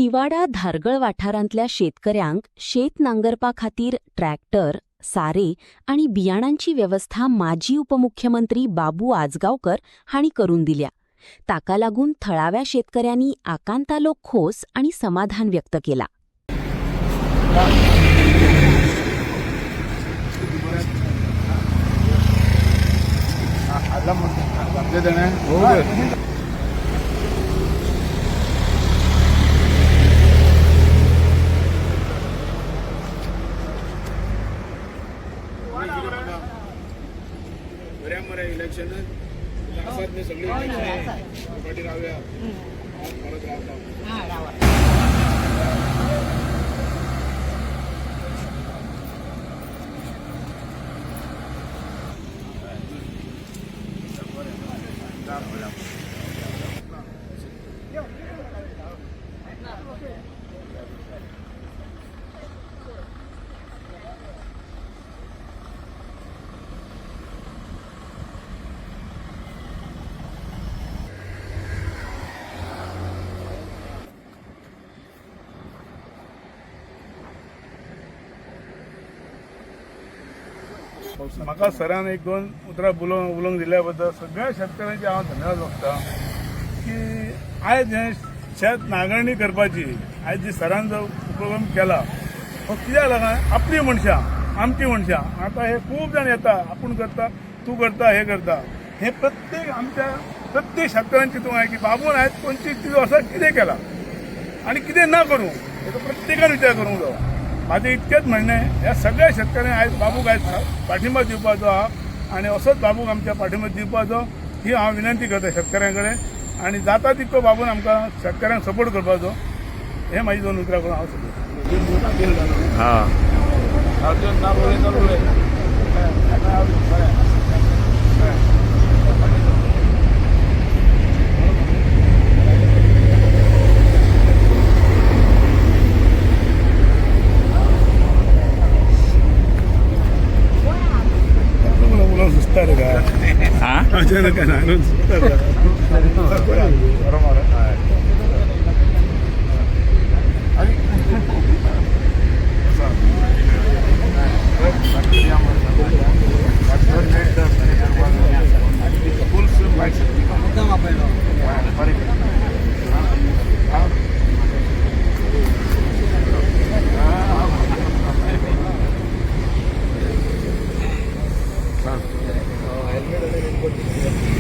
तिवाडा धारगळ वाठारांतल्या शेतकऱ्यांक शेत नांगरपा खातीर ट्रॅक्टर, सारे आणि बियाणांची व्यवस्था माजी उपमुख्यमंत्री बाबू आजगावकर हांणी करून दिल्या. ताका लागून थळाव्या शेतकऱ्यांनी आकांतालो खोस आणि समाधान व्यक्त केला. इलेक्शन सगळे पाठी राहूया परत राहता. म्हाका सरान एक दोन उतरां उलोवंक दिल्या बद्दल सगळ्या शेतकऱ्यांचे हांव धन्यवाद मागता की आयज हे शेत नांगरणी करपाची आयज जी सरान जो उपक्रम केला हो कित्याक लागून आपली मनशां आमची मनशां आतां हे खूब जाण येता आपूण करता तूं करता हे करता हे प्रत्येक आमच्या प्रत्येक शेतकऱ्यांची चिंतूंक जाय की बाबून आयज 25-30 वर्सां कितें केलां आनी कितें ना करूं हेचो प्रत्येकान विचार करूंक जायो. माझे इतकेच म्हणणे ह्या सगळ्या शेतकऱ्यांनी आयज बाबूक आयज पाठिंबा दिवपाचो आहा आनी असोच बाबूक आमच्या पाठिंबा दिवपाचो ही हांव विनंती करता शेतकऱ्यां कडेन आनी जाता तितको बाबून आमकां शेतकऱ्यांक सपोर्ट करपाचो हे म्हाजी दोन उतरां करून हांव सुस्तार का अचानक सुस्तार हेल्मेट